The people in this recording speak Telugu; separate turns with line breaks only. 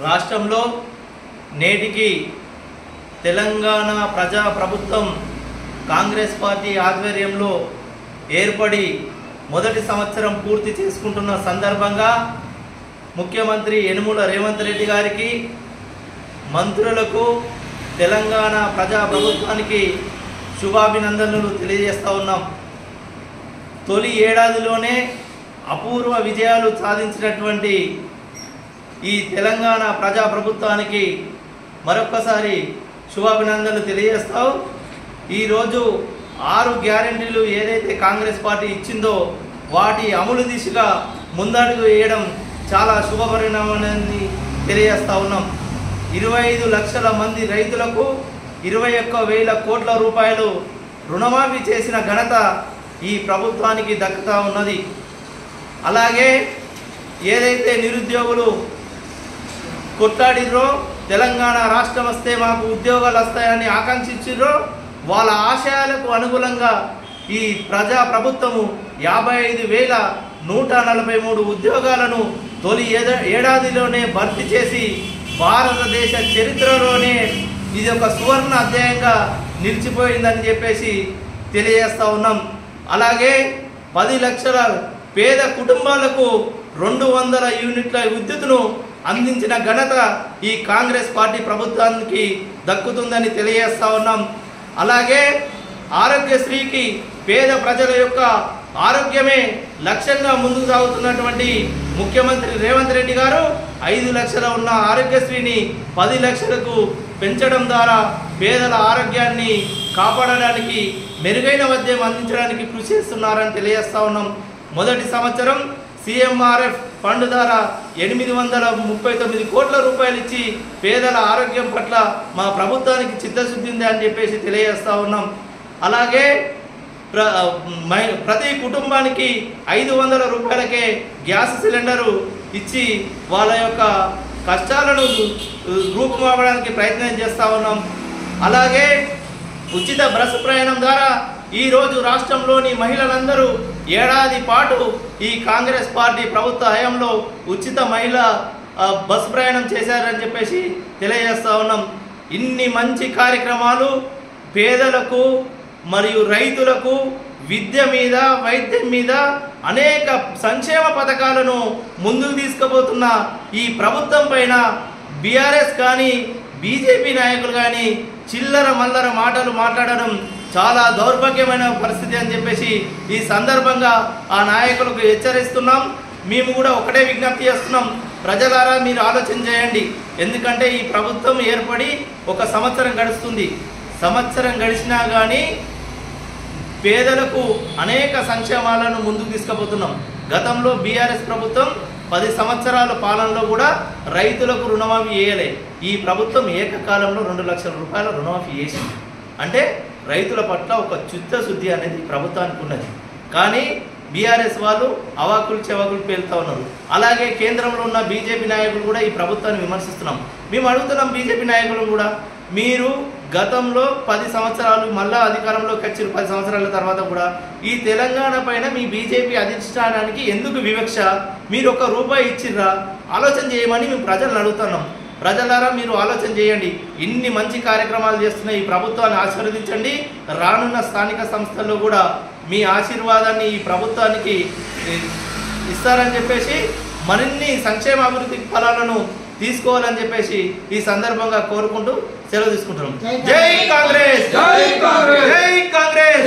రాష్ట్రంలో నేటికి తెలంగాణ ప్రజా ప్రభుత్వం కాంగ్రెస్ పార్టీ ఆధ్వర్యంలో ఏర్పడి మొదటి సంవత్సరం పూర్తి చేసుకుంటున్న సందర్భంగా ముఖ్యమంత్రి యనుమల రేవంత్ రెడ్డి గారికి, మంత్రులకు, తెలంగాణ ప్రజా ప్రభుత్వానికి శుభాభినందనలు తెలియజేస్తా ఉన్నాం. తొలి ఏడాదిలోనే అపూర్వ విజయాలు సాధించినటువంటి ఈ తెలంగాణ ప్రజా ప్రభుత్వానికి మరొక్కసారి శుభాభినందనలు తెలియజేస్తావు. ఈరోజు 6 గ్యారెంటీలు ఏదైతే కాంగ్రెస్ పార్టీ ఇచ్చిందో వాటి అమలు దిశగా ముందడుగు వేయడం చాలా శుభపరిణామాన్ని తెలియజేస్తా ఉన్నాం. 25 లక్షల మంది రైతులకు 21,000 కోట్ల రూపాయలు రుణమాఫీ చేసిన ఘనత ఈ ప్రభుత్వానికి దక్కుతా ఉన్నది. అలాగే ఏదైతే నిరుద్యోగులు కొట్లాడిర్రో, తెలంగాణ రాష్ట్రం వస్తే మాకు ఉద్యోగాలు వస్తాయని ఆకాంక్షించిర్రో, వాళ్ళ ఆశయాలకు అనుగుణంగా ఈ ప్రజా ప్రభుత్వము 55,143 ఉద్యోగాలను తొలి ఏడాదిలోనే భర్తీ చేసి భారతదేశ చరిత్రలోనే ఇది ఒక సువర్ణ అధ్యాయంగా నిలిచిపోయిందని చెప్పేసి తెలియజేస్తూ ఉన్నాం. అలాగే 10 లక్షల పేద కుటుంబాలకు 200 యూనిట్ల విద్యుత్తును అందించిన ఘనత ఈ కాంగ్రెస్ పార్టీ ప్రభుత్వానికి దక్కుతుందని తెలియజేస్తా ఉన్నాం. అలాగే ఆరోగ్యశ్రీకి పేద ప్రజల యొక్క ఆరోగ్యమే లక్ష్యంగా ముందుకు సాగుతున్నటువంటి ముఖ్యమంత్రి రేవంత్ రెడ్డి గారు 5 లక్షల ఉన్న ఆరోగ్యశ్రీని 10 లక్షలకు పెంచడం ద్వారా పేదల ఆరోగ్యాన్ని కాపాడడానికి, మెరుగైన వైద్యం అందించడానికి కృషి చేస్తున్నారని తెలియజేస్తా ఉన్నాం. మొదటి సంవత్సరం CMRF ఫండ్ ద్వారా 839 కోట్ల రూపాయలు ఇచ్చి పేదల ఆరోగ్యం పట్ల మా ప్రభుత్వానికి చిత్తశుద్ధి ఉంది అని చెప్పేసి తెలియజేస్తూ ఉన్నాం. అలాగే ప్రతి కుటుంబానికి 500 రూపాయలకే గ్యాస్ సిలిండరు ఇచ్చి వాళ్ళ యొక్క కష్టాలను రూపుమాపడానికి ప్రయత్నం చేస్తూ ఉన్నాం. అలాగే ఉచిత బస్సు ప్రయాణం ద్వారా ఈరోజు రాష్ట్రంలోని మహిళలందరూ ఏడాది పాటు ఈ కాంగ్రెస్ పార్టీ ప్రభుత్వ హయాంలో ఉచిత మహిళా బస్సు ప్రయాణం చేశారని చెప్పేసి తెలియజేస్తూ ఉన్నాం. ఇన్ని మంచి కార్యక్రమాలు పేదలకు మరియు రైతులకు విద్య మీద, వైద్యం మీద అనేక సంక్షేమ పథకాలను ముందుకు తీసుకుపోతున్న ఈ ప్రభుత్వం పైన బీఆర్ఎస్ కానీ బీజేపీ నాయకులు కానీ చిల్లర మల్లర మాటలు మాట్లాడడం చాలా దౌర్భాగ్యమైన పరిస్థితి అని చెప్పేసి ఈ సందర్భంగా ఆ నాయకులకు హెచ్చరిస్తున్నాం. మేము కూడా ఒకటే విజ్ఞప్తి చేస్తున్నాం, ప్రజలారా మీరు ఆలోచన చేయండి. ఎందుకంటే ఈ ప్రభుత్వం ఏర్పడి 1 సంవత్సరం గడుస్తుంది. సంవత్సరం గడిచినా కానీ పేదలకు అనేక సంక్షేమాలను ముందుకు తీసుకుపోతున్నాం. గతంలో బీఆర్ఎస్ ప్రభుత్వం 10 సంవత్సరాల పాలనలో కూడా రైతులకు రుణమాఫీ చేయలే. ఈ ప్రభుత్వం ఏకకాలంలో 2 లక్షల రూపాయల రుణమాఫీ చేసింది. అంటే రైతుల పట్ల ఒక చిత్తశుద్ధి అనేది ప్రభుత్వానికి ఉన్నది. కానీ బీఆర్ఎస్ వాళ్ళు అవాకులు చెవాకులు పేలుతూ ఉన్నారు. అలాగే కేంద్రంలో ఉన్న బీజేపీ నాయకులు కూడా ఈ ప్రభుత్వాన్ని విమర్శిస్తున్నాం. మేము అడుగుతున్నాం బీజేపీ నాయకులను కూడా, మీరు గతంలో 10 సంవత్సరాలు మళ్ళా అధికారంలోకి వచ్చి 10 సంవత్సరాల తర్వాత కూడా ఈ తెలంగాణ పైన మీ బీజేపీ అధిష్టానానికి ఎందుకు వివక్ష? మీరు 1 రూపాయి ఇచ్చిర్రా? ఆలోచన చేయమని మేము ప్రజలను అడుగుతున్నాం. ప్రజలారా మీరు ఆలోచన చేయండి. ఇన్ని మంచి కార్యక్రమాలు చేస్తున్న ఈ ప్రభుత్వాన్ని ఆశీర్వదించండి. రానున్న స్థానిక సంస్థల్లో కూడా మీ ఆశీర్వాదాన్ని ఈ ప్రభుత్వానికి ఇస్తారని చెప్పేసి, మరిన్ని సంక్షేమ అభివృద్ధి ఫలాలను తీసుకోవాలని చెప్పేసి ఈ సందర్భంగా కోరుకుంటూ సెలవు తీసుకుంటున్నాం. జై కాంగ్రెస్, జై కాంగ్రెస్, జై కాంగ్రెస్.